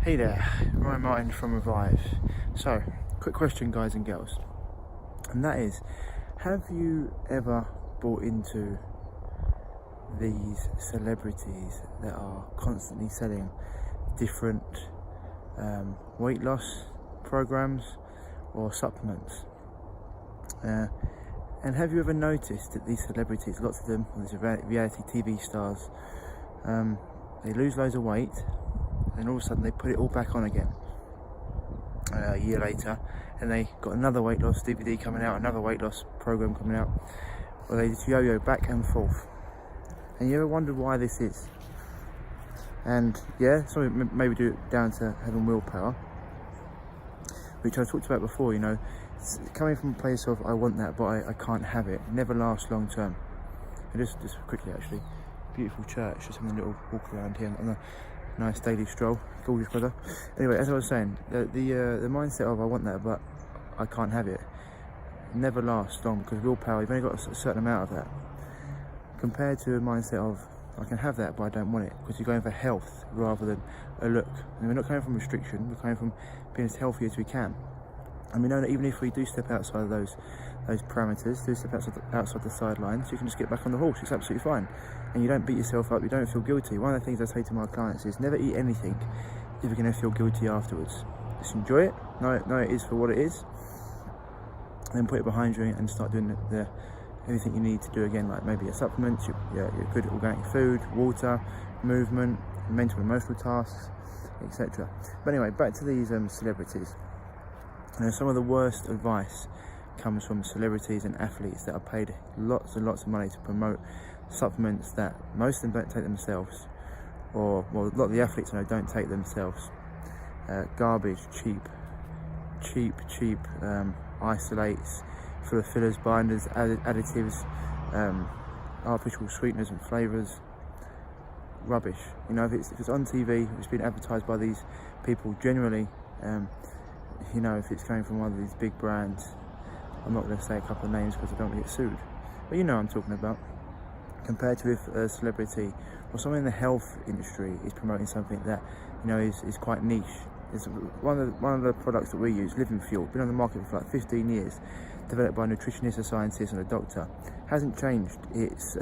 Hey there, Ryan Martin from Revive. So, quick question, guys and girls, and that is, have you ever bought into these celebrities that are constantly selling different weight loss programs or supplements? And have you ever noticed that these celebrities, lots of them, these reality TV stars, they lose loads of weight, and all of a sudden they put it all back on again a year later, and they got another weight loss DVD coming out, another weight loss program coming out, or they just yo-yo back and forth. And you ever wondered why this is? And yeah, some of it maybe do it down to having willpower, which I talked about before. You know, it's coming from a place of I want that, but I can't have it, never lasts long term. And just quickly, actually, beautiful church, just having a little walk around here on a nice daily stroll, gorgeous weather. Anyway, as I was saying, the mindset of I want that but I can't have it never lasts long, because willpower, you've only got a certain amount of that, compared to a mindset of I can have that but I don't want it, because you're going for health rather than a look. And we're not coming from restriction, we're coming from being as healthy as we can. And we know that even if we do step outside of those parameters, do step outside the sidelines, you can just get back on the horse. It's absolutely fine, and you don't beat yourself up, you don't feel guilty. One of the things I say to my clients is never eat anything if you're going to feel guilty afterwards. Just enjoy it, know it is for what it is, and then put it behind you and start doing everything you need to do again, like maybe your supplements, your good organic food, water, movement, mental and emotional tasks, etc. But anyway, back to these celebrities. Some of the worst advice comes from celebrities and athletes that are paid lots and lots of money to promote supplements that most of them don't take themselves, or well, a lot of the athletes I know don't take themselves. Garbage, cheap isolates, full of fillers, binders, additives, artificial sweeteners and flavours. Rubbish. You know, if it's on TV, it's been advertised by these people generally. You know, if it's coming from one of these big brands, I'm not going to say a couple of names because I don't want to get sued, but you know what I'm talking about. Compared to if a celebrity or someone in the health industry is promoting something that, you know, is quite niche. It's one of the products that we use, Living Fuel, been on the market for like 15 years, developed by a nutritionist, a scientist and a doctor. Hasn't changed its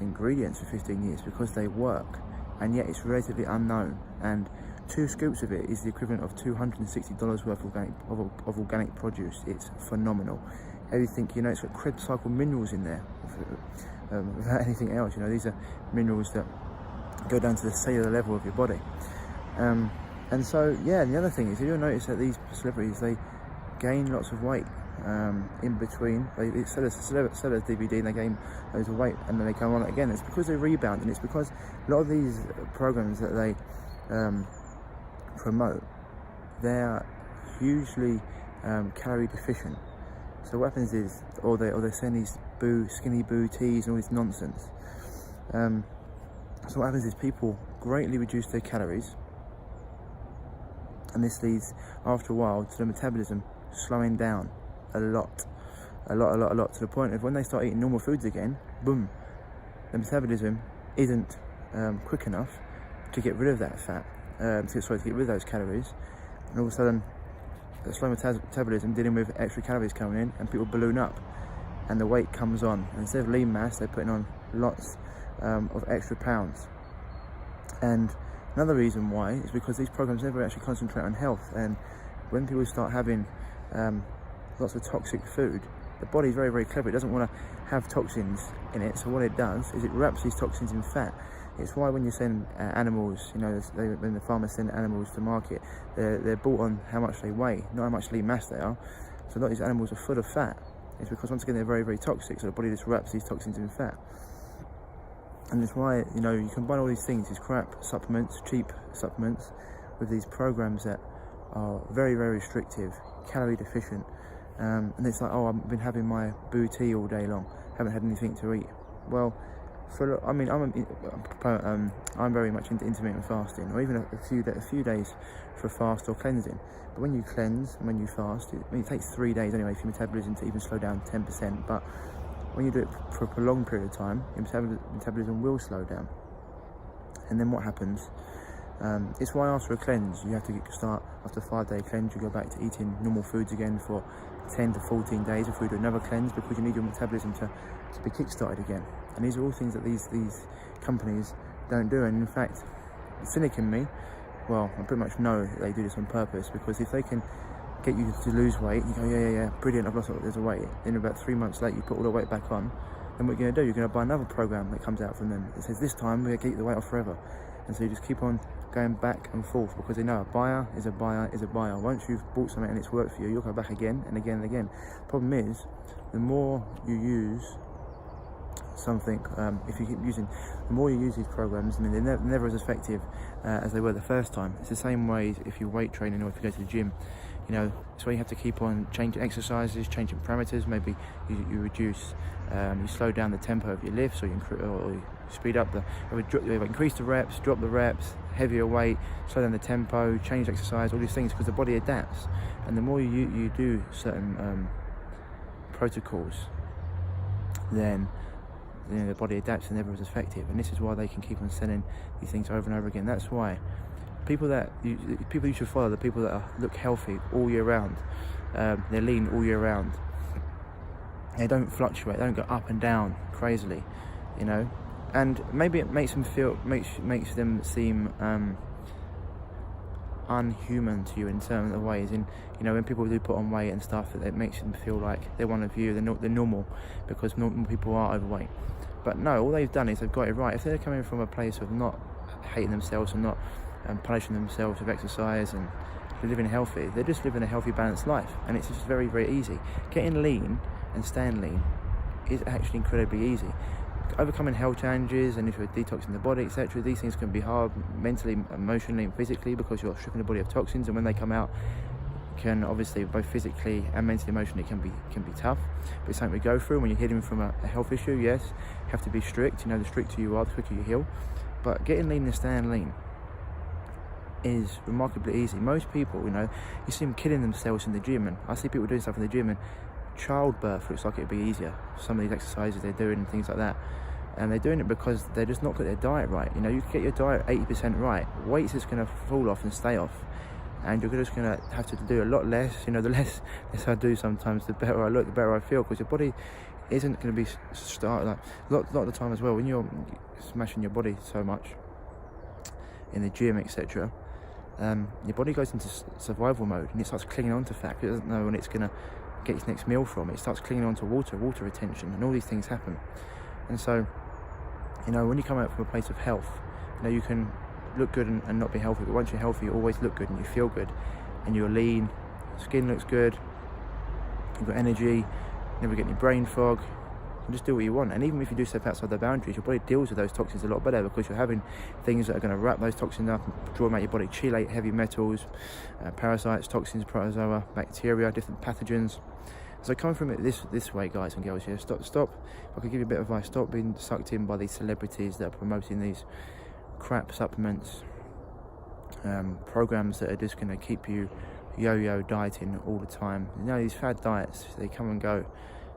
ingredients for 15 years because they work, and yet it's relatively unknown, and 2 scoops of it is the equivalent of $260 worth of organic produce. It's phenomenal. Everything, you know, it's got Krebs cycle minerals in there, without anything else. You know, these are minerals that go down to the cellular level of your body. And so, yeah, and the other thing is, you'll notice that these celebrities, they gain lots of weight in between. They sell us DVD and they gain loads of weight, and then they come on it again. It's because they rebound, and it's because a lot of these programs that they promote, they're hugely calorie deficient. So what happens is, or they send these skinny boo teas and all this nonsense. So what happens is people greatly reduce their calories, and this leads after a while to the metabolism slowing down a lot, to the point of when they start eating normal foods again, boom, the metabolism isn't quick enough to get rid of that fat, to get rid of those calories, and all of a sudden the slow metabolism dealing with extra calories coming in, and people balloon up and the weight comes on, and instead of lean mass they're putting on lots of extra pounds. And another reason why is because these programs never actually concentrate on health, and when people start having lots of toxic food, the body's very, very clever. It doesn't want to have toxins in it, so what it does is it wraps these toxins in fat. It's why when you send animals, you know, when the farmers send animals to market, they're bought on how much they weigh, not how much lean mass they are. So a lot of these animals are full of fat. It's because, once again, they're very, very toxic, so the body just wraps these toxins in fat. And that's why, you know, you combine all these things, these crap supplements, cheap supplements, with these programs that are very, very restrictive, calorie deficient, and it's like, oh, I've been having my boo tea all day long, haven't had anything to eat. Well, I'm very much into intermittent fasting, or even a few days for fast or cleansing. But when you cleanse and when you fast, it takes 3 days anyway for your metabolism to even slow down 10%. But when you do it for a prolonged period of time, your metabolism will slow down. And then what happens? It's why after a cleanse, you have to start after a 5-day cleanse. You go back to eating normal foods again for 10 to 14 days before you do another cleanse, because you need your metabolism to be kick-started again. And these are all things that these companies don't do. And in fact, the cynic in me, well, I pretty much know that they do this on purpose, because if they can get you to lose weight, you go, yeah, brilliant, I've lost loads of weight. Then about 3 months later, you put all the weight back on. Then what you're going to do, you're going to buy another program that comes out from them. It says, this time we're going to get the weight off forever. And so you just keep on going back and forth, because they know a buyer is a buyer is a buyer. Once you've bought something and it's worked for you, you'll go back again and again and again. Problem is, the more you use something, if you keep using, the more you use these programs, I mean, they're never as effective as they were the first time. It's the same way if you're weight training or if you go to the gym. You know, it's why you have to keep on changing exercises, changing parameters. Maybe you reduce, you slow down the tempo of your lifts, or you speed up you increase the reps, drop the reps, heavier weight, slow down the tempo, change exercise, all these things, because the body adapts. And the more you do certain protocols, then the body adapts and never is effective. And this is why they can keep on selling these things over and over again. That's why people you should follow, the people that look healthy all year round, they're lean all year round, they don't fluctuate, they don't go up and down crazily, you know. And maybe it makes them seem unhuman to you in certain of ways. And you know, when people do put on weight and stuff, it makes them feel like they're one of you, they're normal, because normal people are overweight. But no, all they've done is they've got it right. If they're coming from a place of not hating themselves and not punishing themselves with exercise and living healthy, they're just living a healthy, balanced life. And it's just very, very easy. Getting lean and staying lean is actually incredibly easy. Overcoming health challenges, and if you're detoxing the body, etc., these things can be hard mentally, emotionally and physically, because you're stripping the body of toxins, and when they come out, can obviously both physically and mentally, emotionally can be tough. But it's something we go through. When you're healing from a health issue, yes, you have to be strict. You know, the stricter you are, the quicker you heal. But getting lean and staying lean is remarkably easy. Most people, you know, you see them killing themselves in the gym, and I see people doing stuff in the gym, and childbirth looks like it'd be easier. Some of these exercises they're doing and things like that, and they're doing it because they're just not got their diet right. You know, you can get your diet 80% right, weight's just going to fall off and stay off, and you're just going to have to do a lot less. You know, the less I do sometimes, the better I look, the better I feel, because your body isn't going to be like a lot of the time as well. When you're smashing your body so much in the gym, etc., your body goes into survival mode, and it starts clinging on to fat. It doesn't know when it's going to get its next meal from. It starts clinging on to water retention, and all these things happen. And so, you know, when you come out from a place of health, you know, you can look good and not be healthy, but once you're healthy, you always look good and you feel good, and you're lean, skin looks good, you've got energy, never get any brain fog, you can just do what you want. And even if you do step outside the boundaries, your body deals with those toxins a lot better, because you're having things that are going to wrap those toxins up and draw them out your body, chelate, heavy metals, parasites, toxins, protozoa, bacteria, different pathogens. So coming from it this way, guys and girls, here, stop. If I could give you a bit of advice, stop being sucked in by these celebrities that are promoting these crap supplements, programs that are just going to keep you yo-yo dieting all the time. You know, these fad diets, they come and go,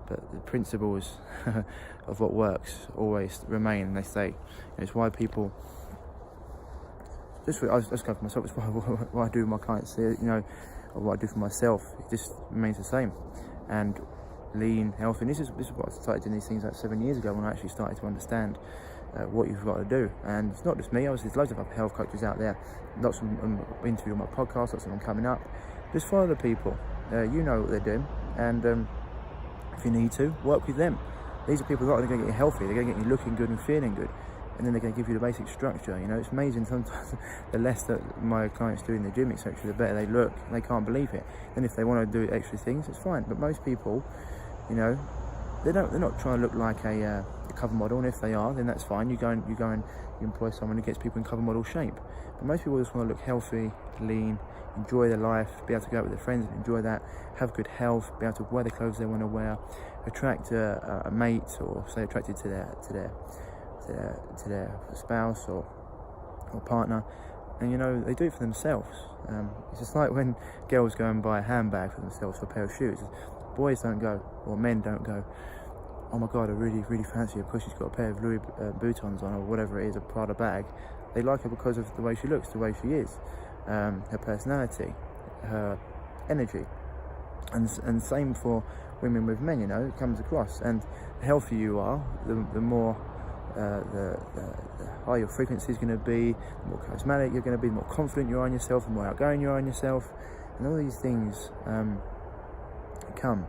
but the principles of what works always remain, and they stay. And it's why people, let's go for myself, it's what I do with my clients, you know, or what I do for myself, it just remains the same. And lean, healthy, and this is what I started doing these things like 7 years ago, when I actually started to understand what you've got to do. And it's not just me, obviously there's loads of other health coaches out there, lots of them interview on my podcast, lots of them coming up. Just follow the people, you know what they're doing, and if you need to, work with them. These are people that are going to get you healthy, they're going to get you looking good and feeling good, and then they're going to give you the basic structure. You know, it's amazing sometimes the less that my clients do in the gym, etc., the better they look, and they can't believe it. And if they want to do extra things, it's fine. But most people, you know, they're not trying to look like a cover model, and if they are, then that's fine. You go and you employ someone who gets people in cover model shape. But most people just want to look healthy, lean, enjoy their life, be able to go out with their friends and enjoy that, have good health, be able to wear the clothes they want to wear, attract a mate, or say attracted to their spouse or partner. And you know, they do it for themselves. It's just like when girls go and buy a handbag for themselves, or a pair of shoes. Boys don't go, or men don't go, oh my god, I really fancy her because she's got a pair of Louis Vuittons on, or whatever it is, a Prada bag. They like her because of the way she looks, the way she is, her personality, her energy, and same for women with men. You know, it comes across. And the healthier you are, the more the higher your frequency is going to be, the more charismatic you're going to be, the more confident you are in yourself, the more outgoing you are in yourself, and all these things come,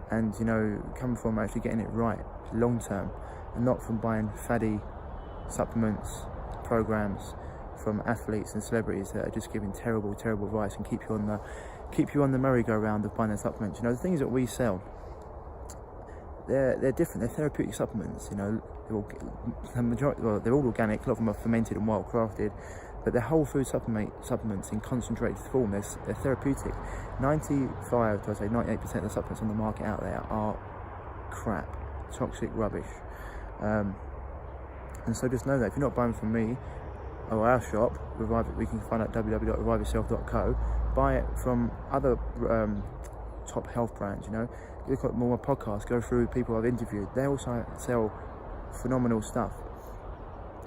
and you know, come from actually getting it right long term, and not from buying faddy supplements, programs from athletes and celebrities that are just giving terrible advice and keep you on the merry-go-round of buying their supplements. You know, the things that we sell, they're different. They're therapeutic supplements. You know, they're all organic. A lot of them are fermented and well crafted, but they're whole food supplements in concentrated form. They're therapeutic. 95 to 98% of the supplements on the market out there are crap, toxic rubbish. And so just know that if you're not buying from me or our shop, we can find out www.reviveyourself.co. Buy it from other top health brands. You know, look at more podcasts, go through people I've interviewed. They also sell phenomenal stuff,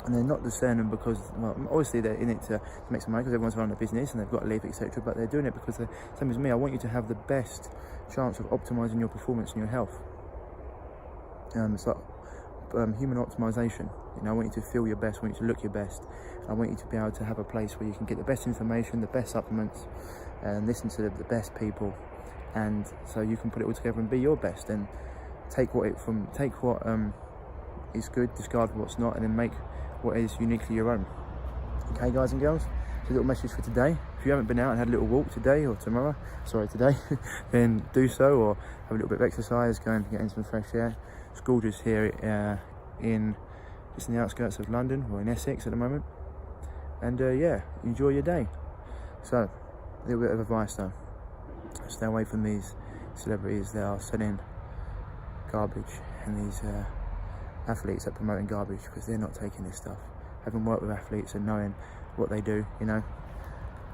and they're not just selling them because, well, obviously they're in it to make some money because everyone's running a business and they've got to live, etc. But they're doing it because they're same as me. I want you to have the best chance of optimizing your performance and your health. It's like human optimization. You know, I want you to feel your best, I want you to look your best. I want you to be able to have a place where you can get the best information, the best supplements, and listen to the best people, and so you can put it all together and be your best, and take what is good, discard what's not, and then make what is uniquely your own. Okay, guys and girls, it's a little message for today. If you haven't been out and had a little walk today or tomorrow, today, then do so, or have a little bit of exercise, go and get in some fresh air. It's gorgeous here just in the outskirts of London, or in Essex at the moment. And yeah, enjoy your day. So, a little bit of advice though. Stay away from these celebrities that are selling garbage, and these athletes that are promoting garbage, because they're not taking this stuff. Having worked with athletes and knowing what they do, you know,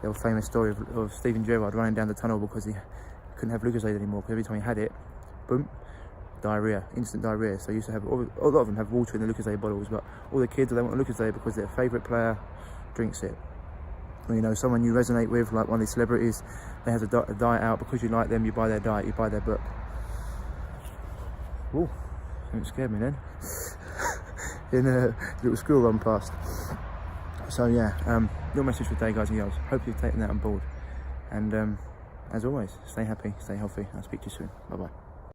the old famous story of Steven Gerrard running down the tunnel because he couldn't have Lucozade anymore, because every time he had it, boom, diarrhea, instant diarrhea. So he used to have, a lot of them have water in the Lucozade bottles, but all the kids, they want a Lucozade because their favourite player drinks it. Or, you know, someone you resonate with, like one of these celebrities, they have a diet out. Because you like them, you buy their diet, you buy their book. Ooh, it scared me then. In a little school run past. So yeah, little message for today, guys and girls. Hope you've taken that on board. And as always, stay happy, stay healthy. I'll speak to you soon. Bye bye.